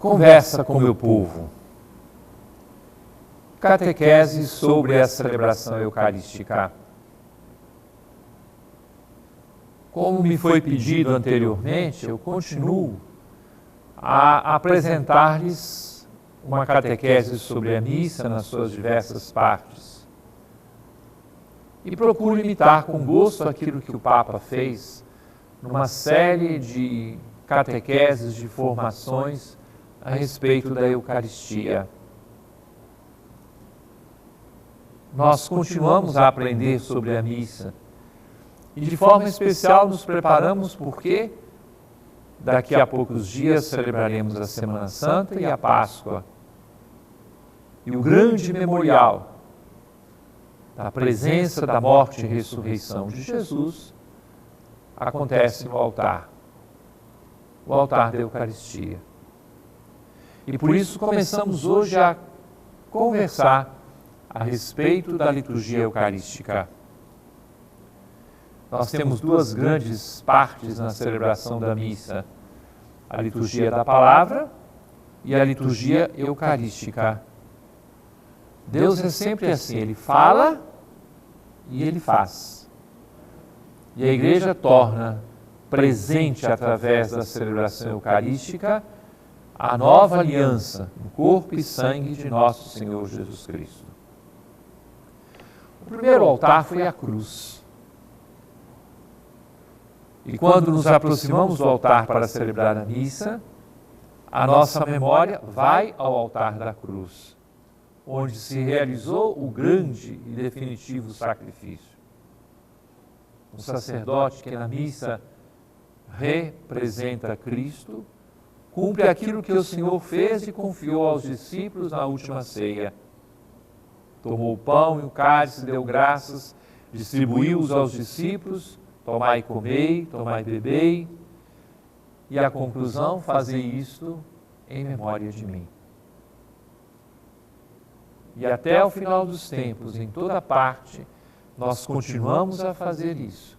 Conversa com meu povo. Catequese sobre a celebração eucarística. Como me foi pedido anteriormente, eu continuo a apresentar-lhes uma catequese sobre a missa nas suas diversas partes. E procuro imitar com gosto aquilo que o Papa fez numa série de catequeses, de formações a respeito da Eucaristia. Nós continuamos a aprender sobre a missa e de forma especial nos preparamos porque daqui a poucos dias celebraremos a Semana Santa e a Páscoa. E o grande memorial da presença, da morte e ressurreição de Jesus acontece no altar, o altar da Eucaristia. E por isso começamos hoje a conversar a respeito da liturgia eucarística. Nós temos duas grandes partes na celebração da missa: a liturgia da palavra e a liturgia eucarística. Deus é sempre assim, Ele fala e Ele faz. E a Igreja torna presente através da celebração eucarística a nova aliança no corpo e sangue de nosso Senhor Jesus Cristo. O primeiro altar foi a cruz. E quando nos aproximamos do altar para celebrar a missa, a nossa memória vai ao altar da cruz, onde se realizou o grande e definitivo sacrifício. Um sacerdote que na missa representa Cristo, cumpre aquilo que o Senhor fez e confiou aos discípulos na última ceia. Tomou o pão e o cálice, deu graças, distribuiu-os aos discípulos: tomai e comei, tomai e bebei. E a conclusão: fazei isto em memória de mim. E até o final dos tempos, em toda parte, nós continuamos a fazer isso.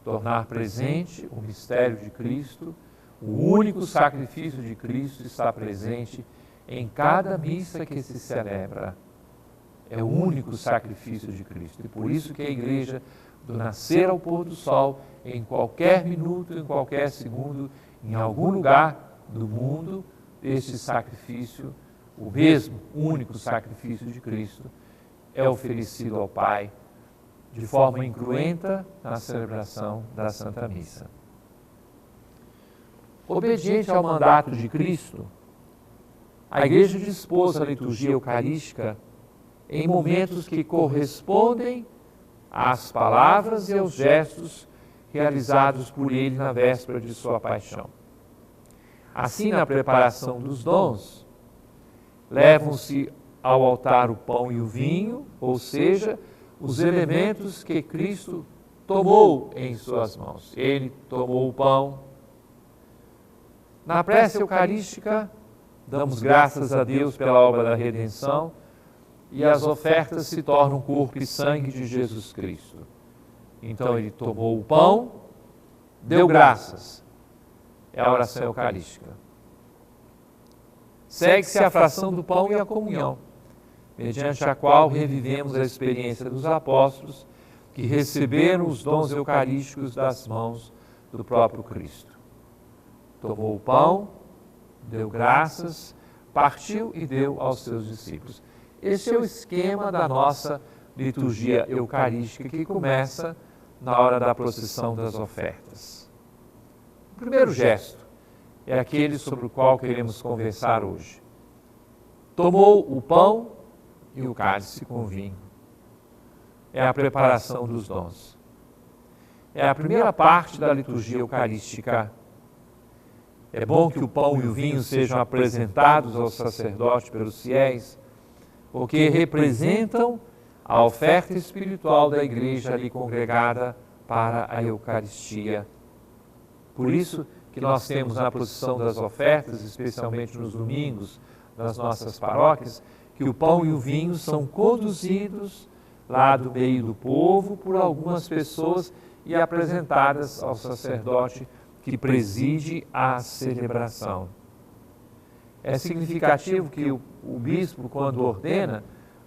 Tornar presente o mistério de Cristo, o único sacrifício de Cristo está presente em cada missa que se celebra. É o único sacrifício de Cristo. E por isso que a Igreja, do nascer ao pôr do sol, em qualquer minuto, em qualquer segundo, em algum lugar do mundo, este sacrifício, o mesmo único sacrifício de Cristo, é oferecido ao Pai de forma incruenta na celebração da Santa Missa. Obediente ao mandato de Cristo, a Igreja dispôs a liturgia eucarística em momentos que correspondem às palavras e aos gestos realizados por Ele na véspera de sua paixão. Assim, na preparação dos dons, levam-se ao altar o pão e o vinho, ou seja, os elementos que Cristo tomou em suas mãos. Ele tomou o pão. Na prece eucarística, damos graças a Deus pela obra da redenção e as ofertas se tornam corpo e sangue de Jesus Cristo. Então Ele tomou o pão, deu graças. É a oração eucarística. Segue-se a fração do pão e a comunhão, mediante a qual revivemos a experiência dos apóstolos que receberam os dons eucarísticos das mãos do próprio Cristo. Tomou o pão, deu graças, partiu e deu aos seus discípulos. Esse é o esquema da nossa liturgia eucarística que começa na hora da procissão das ofertas. O primeiro gesto é aquele sobre o qual queremos conversar hoje. Tomou o pão e o cálice com vinho. É a preparação dos dons. É a primeira parte da liturgia eucarística. É bom que o pão e o vinho sejam apresentados ao sacerdote pelos fiéis, porque representam a oferta espiritual da Igreja ali congregada para a Eucaristia. Por isso que nós temos na procissão das ofertas, especialmente nos domingos das nossas paróquias, que o pão e o vinho são conduzidos lá do meio do povo por algumas pessoas e apresentadas ao sacerdote que preside a celebração. É significativo que o bispo, quando ordena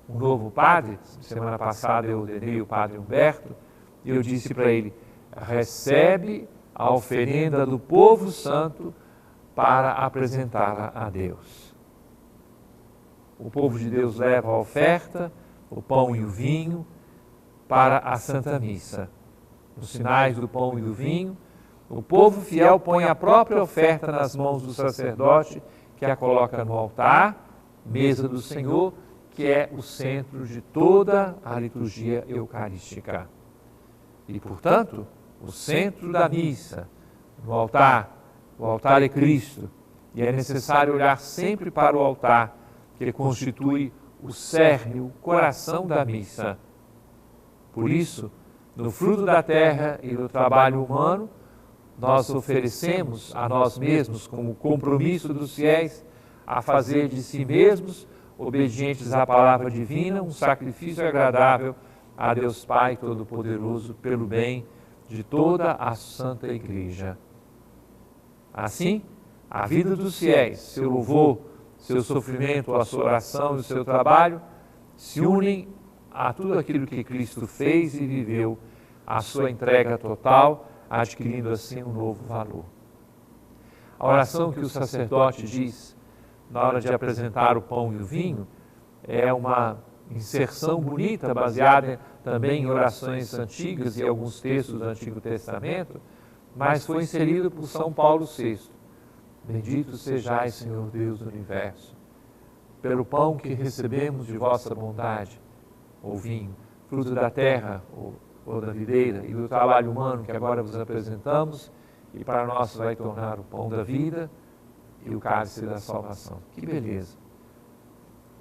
um novo padre, semana passada eu ordenei o padre Humberto, e eu disse para ele, recebe a oferenda do povo santo para apresentá-la a Deus. O povo de Deus leva a oferta, o pão e o vinho, para a Santa Missa. Nos sinais do pão e do vinho, o povo fiel põe a própria oferta nas mãos do sacerdote, que a coloca no altar, mesa do Senhor, que é o centro de toda a liturgia eucarística. E, portanto, o centro da missa, no altar, o altar é Cristo, e é necessário olhar sempre para o altar, que constitui o cerne, o coração da missa. Por isso, no fruto da terra e no trabalho humano, nós oferecemos a nós mesmos como compromisso dos fiéis a fazer de si mesmos, obedientes à palavra divina, um sacrifício agradável a Deus Pai Todo-Poderoso pelo bem de toda a Santa Igreja. Assim, a vida dos fiéis, seu louvor, seu sofrimento, a sua oração e o seu trabalho se unem a tudo aquilo que Cristo fez e viveu, a sua entrega total, adquirindo assim um novo valor. A oração que o sacerdote diz na hora de apresentar o pão e o vinho é uma inserção bonita, baseada também em orações antigas e alguns textos do Antigo Testamento, mas foi inserido por São Paulo VI. Bendito sejais, Senhor Deus do Universo, pelo pão que recebemos de vossa bondade, ou vinho, fruto da terra ou da videira, e do trabalho humano que agora vos apresentamos, e para nós vai tornar o pão da vida e o cálice da salvação. Que beleza!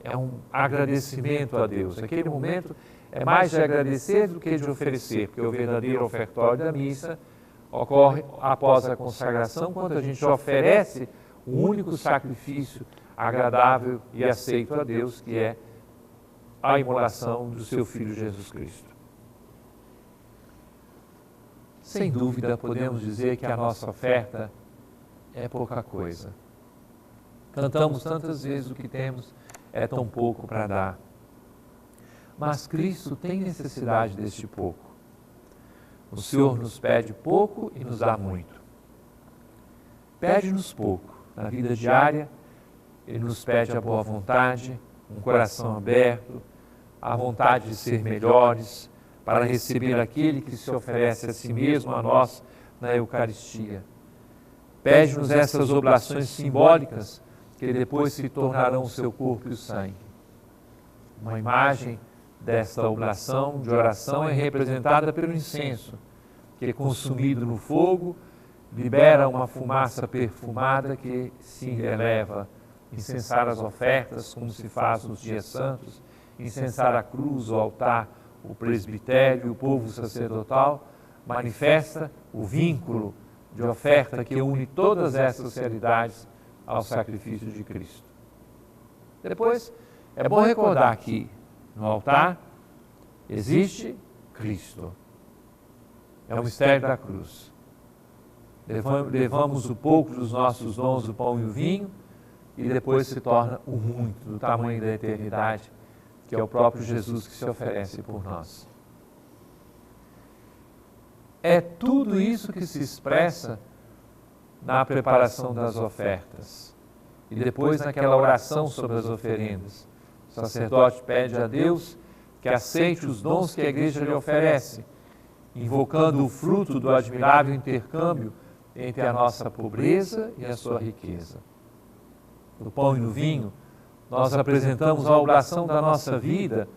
É um agradecimento a Deus. Aquele momento é mais de agradecer do que de oferecer, porque o verdadeiro ofertório da missa ocorre após a consagração, quando a gente oferece o único sacrifício agradável e aceito a Deus, que é a imolação do seu Filho Jesus Cristo. Sem dúvida, podemos dizer que a nossa oferta é pouca coisa. Cantamos tantas vezes o que temos é tão pouco para dar. Mas Cristo tem necessidade deste pouco. O Senhor nos pede pouco e nos dá muito. Pede-nos pouco. Na vida diária, Ele nos pede a boa vontade, um coração aberto, a vontade de ser melhores, para receber aquele que se oferece a si mesmo a nós na Eucaristia. Pede-nos essas oblações simbólicas, que depois se tornarão o seu corpo e o sangue. Uma imagem desta oblação de oração é representada pelo incenso, que é consumido no fogo, libera uma fumaça perfumada que se eleva. Incensar as ofertas, como se faz nos dias santos, incensar a cruz, o altar, o presbitério, o povo sacerdotal, manifesta o vínculo de oferta que une todas essas realidades ao sacrifício de Cristo. Depois, é bom recordar que no altar existe Cristo. É o mistério da cruz. Levamos o pouco dos nossos dons, o pão e o vinho, e depois se torna o muito, do tamanho da eternidade, que é o próprio Jesus que se oferece por nós. É tudo isso que se expressa na preparação das ofertas. E depois naquela oração sobre as oferendas. O sacerdote pede a Deus que aceite os dons que a igreja lhe oferece, invocando o fruto do admirável intercâmbio entre a nossa pobreza e a sua riqueza. No pão e no vinho, nós apresentamos a oblação da nossa vida,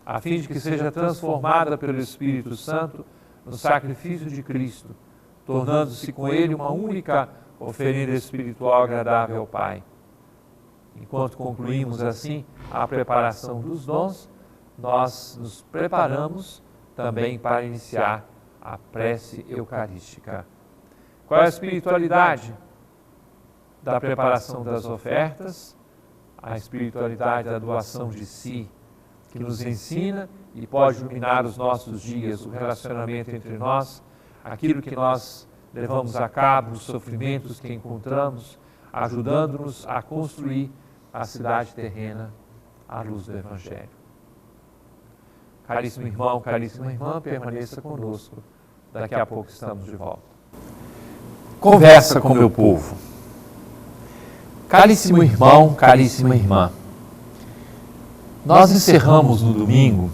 a fim de que seja transformada pelo Espírito Santo no sacrifício de Cristo, tornando-se com ele uma única oferenda espiritual agradável ao Pai. Enquanto concluímos assim a preparação dos dons, nós nos preparamos também para iniciar a prece eucarística. Qual é a espiritualidade da preparação das ofertas? A espiritualidade da doação de si, que nos ensina e pode iluminar os nossos dias, o relacionamento entre nós, aquilo que nós levamos a cabo, os sofrimentos que encontramos, ajudando-nos a construir a cidade terrena à luz do Evangelho. Caríssimo irmão, caríssima irmã, permaneça conosco. Daqui a pouco estamos de volta. Conversa com meu povo. Caríssimo irmão, caríssima irmã, nós encerramos no domingo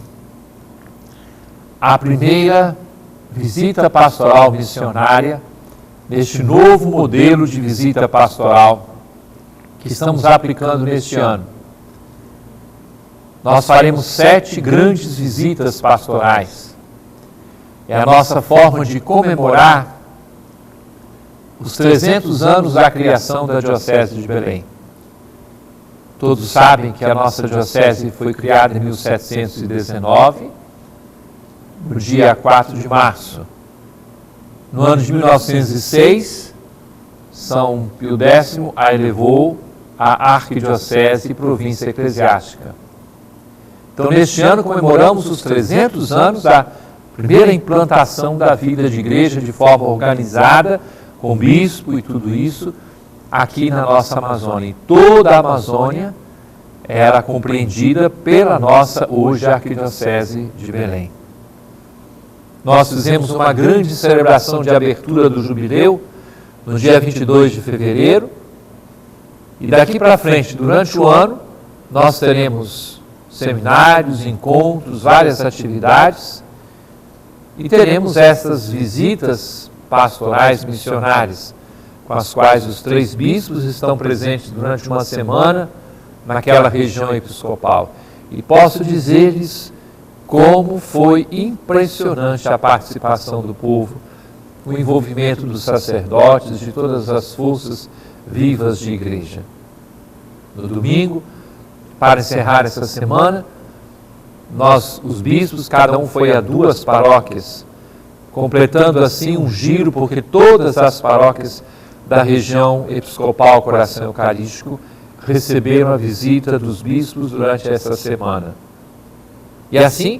a primeira visita pastoral missionária neste novo modelo de visita pastoral que estamos aplicando neste ano. Nós faremos 7 grandes visitas pastorais. É a nossa forma de comemorar os 300 anos da criação da Diocese de Belém. Todos sabem que a nossa Diocese foi criada em 1719, no dia 4 de março. No ano de 1906, São Pio X a elevou à arquidiocese e província eclesiástica. Então, neste ano, comemoramos os 300 anos da primeira implantação da vida de igreja de forma organizada, com bispo e tudo isso, aqui na nossa Amazônia. E toda a Amazônia era compreendida pela nossa, hoje, Arquidiocese de Belém. Nós fizemos uma grande celebração de abertura do jubileu, no dia 22 de fevereiro, e daqui para frente, durante o ano, nós teremos seminários, encontros, várias atividades, e teremos essas visitas pastorais missionárias, com as quais os 3 bispos estão presentes durante uma semana naquela região episcopal. E posso dizer-lhes como foi impressionante a participação do povo, o envolvimento dos sacerdotes, de todas as forças vivas de igreja. No domingo, para encerrar essa semana, nós, os bispos, cada um foi a 2 paróquias, completando assim um giro, porque todas as paróquias da região episcopal Coração Eucarístico receberam a visita dos bispos durante essa semana. E assim,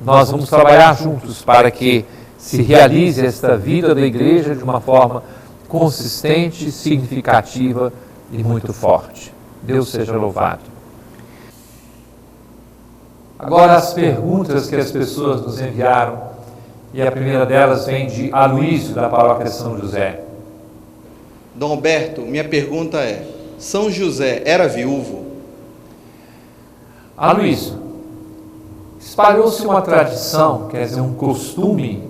nós vamos trabalhar juntos para que se realize esta vida da igreja de uma forma consistente, significativa e muito forte. Deus seja louvado. Agora as perguntas que as pessoas nos enviaram, e a primeira delas vem de Aloísio, da paróquia São José. Dom Alberto, minha pergunta é: São José era viúvo? Aloísio, espalhou-se uma tradição, quer dizer, um costume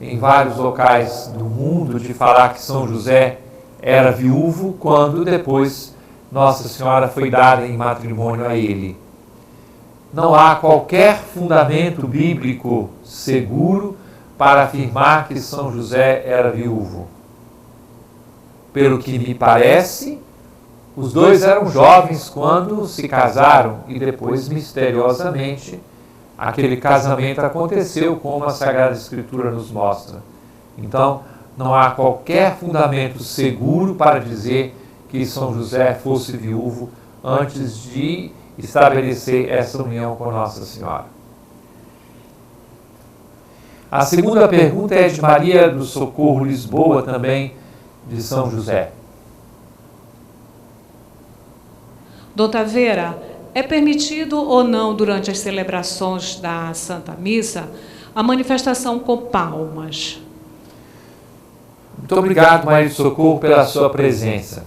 em vários locais do mundo de falar que São José era viúvo quando depois Nossa Senhora foi dada em matrimônio a ele. Não há qualquer fundamento bíblico seguro para afirmar que São José era viúvo. Pelo que me parece, os 2 eram jovens quando se casaram e depois, misteriosamente, aquele casamento aconteceu, como a Sagrada Escritura nos mostra. Então, não há qualquer fundamento seguro para dizer que São José fosse viúvo antes de estabelecer essa união com Nossa Senhora. A segunda pergunta é de Maria do Socorro Lisboa, também de São José. Dom Taveira, é permitido ou não, durante as celebrações da Santa Missa, a manifestação com palmas? Muito obrigado, Maria do Socorro, pela sua presença.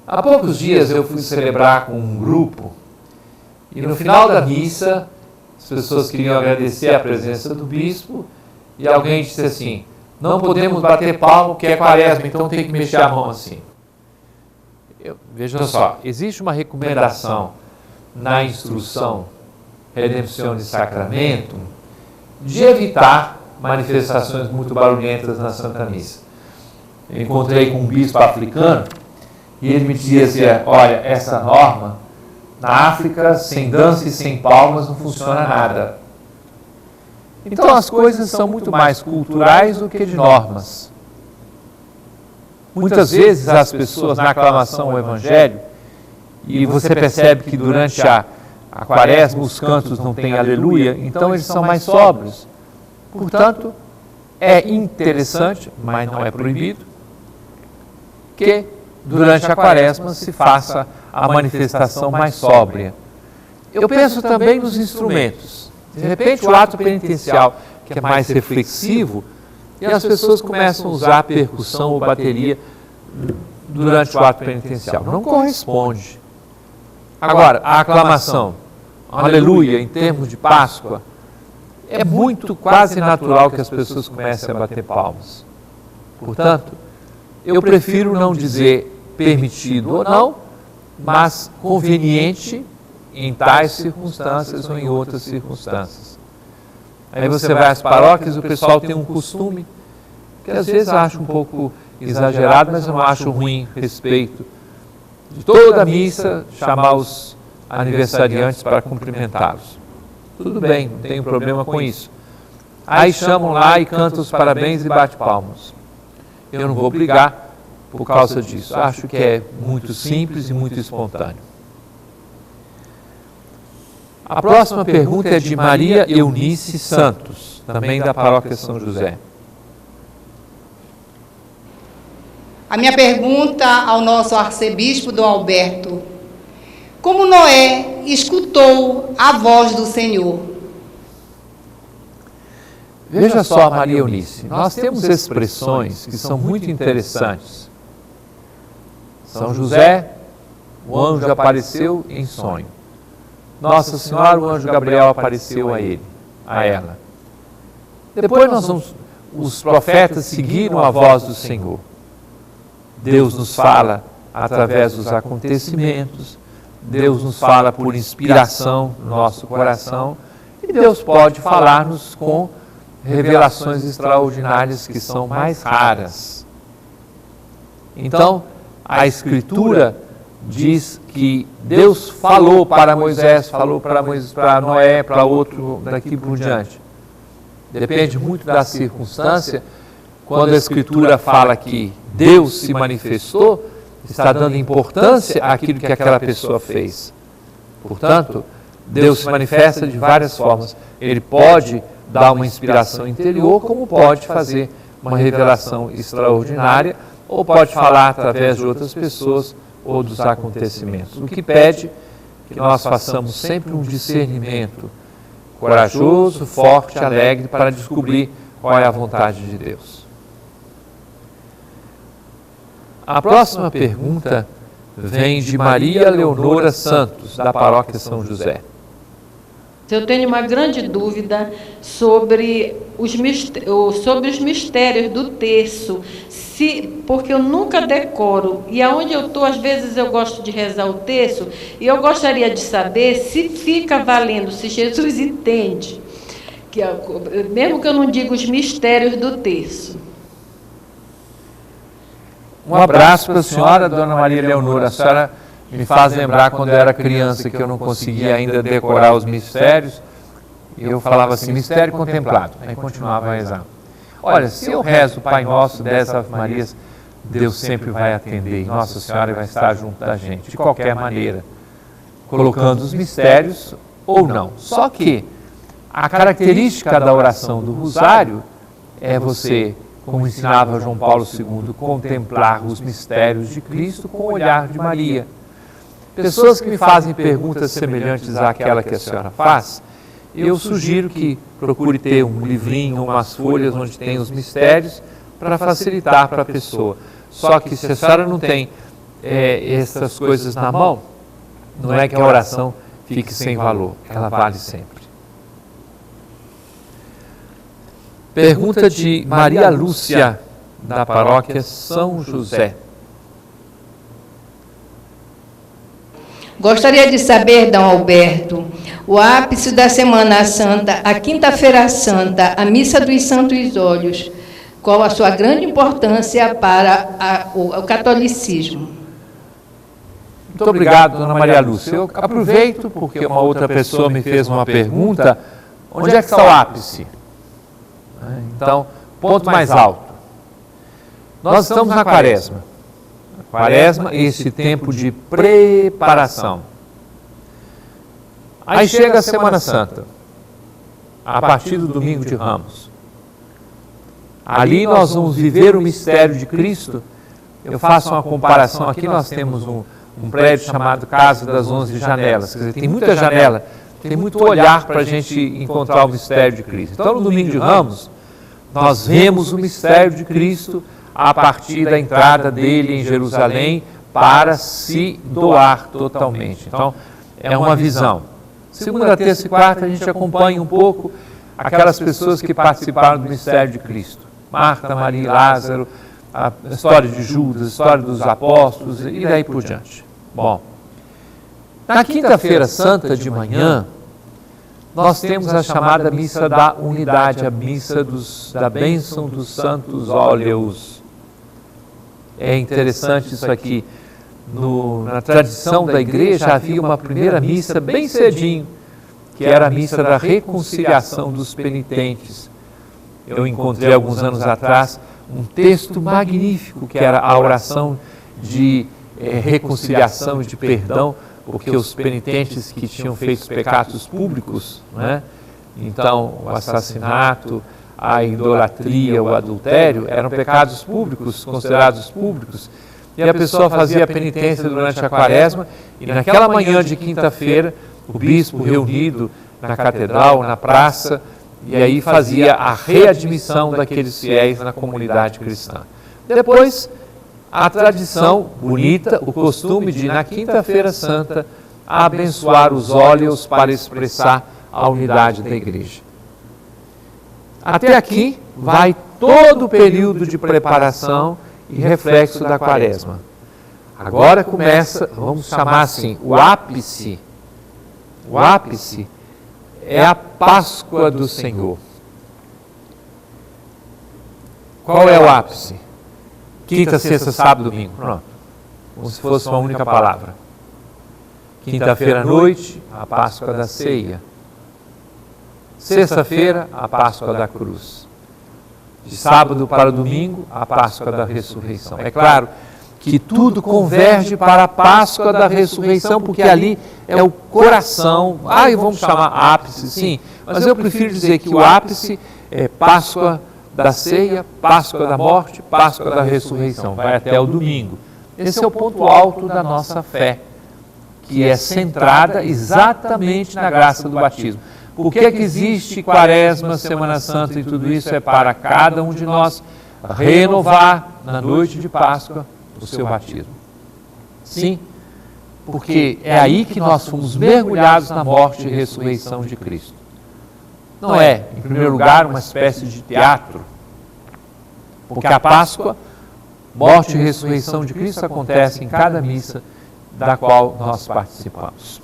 Há poucos dias eu fui celebrar com um grupo e no final da missa as pessoas queriam agradecer a presença do bispo e alguém disse assim: não podemos bater palma porque é quaresma, então tem que mexer a mão assim. Veja só, existe uma recomendação na instrução Redemptionis Sacramentum de evitar manifestações muito barulhentas na Santa Missa. Eu encontrei com um bispo africano e ele me dizia: olha, essa norma, na África, sem dança e sem palmas não funciona nada. Então as coisas são muito mais culturais do que de normas. Muitas vezes as pessoas, na aclamação ao Evangelho, e você percebe que durante a quaresma os cantos não têm aleluia, então eles são mais sóbrios. Portanto, é interessante, mas não é proibido, que durante a quaresma, se faça a manifestação mais sóbria. Eu penso também nos instrumentos. De repente, o ato penitencial, que é mais reflexivo, e as pessoas começam a usar percussão ou bateria durante o ato penitencial. Não corresponde. Agora, a aclamação, aleluia, em termos de Páscoa, é muito quase natural que as pessoas comecem a bater palmas. Portanto, eu prefiro não dizer permitido ou não, mas conveniente em tais circunstâncias ou em outras circunstâncias. Aí você vai às paróquias e o pessoal tem um costume que às vezes acho um pouco exagerado, mas eu não acho ruim, respeito, de toda a missa chamar os aniversariantes para cumprimentá-los. Tudo bem, não tenho problema com isso. Aí chamam lá e cantam os parabéns e bate palmas. Eu não vou brigar por causa disso. Acho que é muito simples e muito espontâneo. A próxima pergunta é de Maria Eunice Santos, também da Paróquia São José. A minha pergunta ao nosso arcebispo Dom Alberto: como Noé escutou a voz do Senhor? Veja só, Maria Eunice, nós temos expressões que são muito interessantes. São José, o anjo apareceu em sonho. Nossa Senhora, o anjo Gabriel apareceu a ela. Depois os profetas seguiram a voz do Senhor. Deus nos fala através dos acontecimentos, Deus nos fala por inspiração no nosso coração, e Deus pode falar-nos com revelações extraordinárias que são mais raras. Então, a Escritura diz que Deus falou para Moisés, falou para Noé, para outro daqui por diante. Depende muito da circunstância. Quando a Escritura fala que Deus se manifestou, está dando importância àquilo que aquela pessoa fez. Portanto, Deus se manifesta de várias formas. Ele pode dar uma inspiração interior, como pode fazer uma revelação extraordinária, ou pode falar através de outras pessoas ou dos acontecimentos. O que pede que nós façamos sempre um discernimento corajoso, forte, alegre, para descobrir qual é a vontade de Deus. A próxima pergunta vem de Maria Leonora Santos, da Paróquia São José. Eu tenho uma grande dúvida sobre os mistérios do terço, porque eu nunca decoro, e aonde eu estou, às vezes eu gosto de rezar o terço, e eu gostaria de saber se fica valendo, se Jesus entende, mesmo que eu não diga os mistérios do terço. Um abraço para a senhora, Dona Maria Leonora. A senhora me faz lembrar quando eu era criança que eu não conseguia ainda decorar os mistérios. E eu falava assim, mistério contemplado. Aí continuava a rezar. Olha, se eu rezo o Pai Nosso, 10 Ave Marias, Deus sempre vai atender. E Nossa Senhora vai estar junto da gente, de qualquer maneira. Colocando os mistérios ou não. Só que a característica da oração do Rosário é você, como ensinava João Paulo II, contemplar os mistérios de Cristo com o olhar de Maria. Pessoas que me fazem perguntas semelhantes àquela que a senhora faz, eu sugiro que procure ter um livrinho, umas folhas onde tem os mistérios, para facilitar para a pessoa. Só que se a senhora não tem essas coisas na mão, não é que a oração fique sem valor, ela vale sempre. Pergunta de Maria Lúcia, da Paróquia São José. Gostaria de saber, Dom Alberto, o ápice da Semana Santa, a Quinta-feira Santa, a Missa dos Santos Óleos, qual a sua grande importância para o catolicismo? Muito obrigado, Dona Maria Lúcia. Eu aproveito porque uma outra pessoa me fez uma pergunta, onde é que está o ápice? Então, ponto mais alto. Nós estamos na Quaresma. Quaresma, esse tempo de preparação. Aí chega a Semana Santa, a partir do Domingo de Ramos. Ali nós vamos viver o mistério de Cristo Eu faço uma comparação. Aqui nós temos um prédio chamado Casa das 11 Janelas. Quer dizer, tem muita janela, tem muito olhar para a gente encontrar o mistério de Cristo. Então, no Domingo de Ramos, nós vemos o mistério de Cristo a partir da entrada dele em Jerusalém para se doar totalmente. Então, é uma visão. Segunda, terça e quarta, a gente acompanha um pouco aquelas pessoas que participaram do mistério de Cristo. Marta, Maria e Lázaro, a história de Judas, a história dos apóstolos e daí por diante. Bom, na quinta-feira santa de manhã, nós temos a chamada missa da unidade, a missa da bênção dos santos óleos. É interessante isso aqui. Na tradição da igreja havia uma primeira missa bem cedinho, que era a missa da reconciliação dos penitentes. Eu encontrei alguns anos atrás um texto magnífico, que era a oração de reconciliação e de perdão, porque os penitentes que tinham feito pecados públicos, né? Então o assassinato, a idolatria, o adultério, eram pecados públicos, considerados públicos, e a pessoa fazia a penitência durante a quaresma, e naquela manhã de quinta-feira, o bispo reunido na catedral, na praça, e aí fazia a readmissão daqueles fiéis na comunidade cristã. Depois, a tradição bonita, o costume de, na quinta-feira santa, abençoar os óleos para expressar a unidade da igreja. Até aqui vai todo o período de preparação e reflexo da quaresma. Agora começa, vamos chamar assim, o ápice. O ápice é a Páscoa do Senhor. Qual é o ápice? Quinta, sexta, sábado, domingo. Pronto. Como se fosse uma única palavra. Quinta-feira à noite, a Páscoa da ceia. Sexta-feira, a Páscoa da cruz. De sábado para domingo, a Páscoa da ressurreição. É claro que tudo converge para a Páscoa da ressurreição, porque ali é o coração. Vamos chamar ápice, sim, mas eu prefiro dizer que o ápice é Páscoa da ceia, Páscoa da morte, Páscoa da ressurreição. Vai até o domingo. Esse é o ponto alto da nossa fé, que é centrada exatamente na graça do batismo. Por que existe quaresma, Semana Santa e tudo isso? É para cada um de nós renovar na noite de Páscoa o seu batismo. Sim, porque é aí que nós fomos mergulhados na morte e ressurreição de Cristo. Não é, em primeiro lugar, uma espécie de teatro, porque a Páscoa, morte e ressurreição de Cristo acontece em cada missa da qual nós participamos.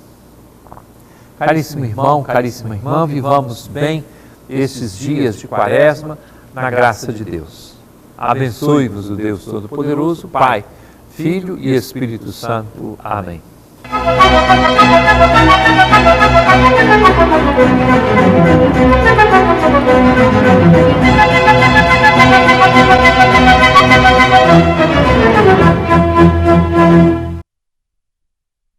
Caríssimo irmão, caríssima irmã, vivamos bem estes dias de quaresma na graça de Deus. Abençoe-vos o Deus Todo-Poderoso, Pai, Filho e Espírito Santo. Amém.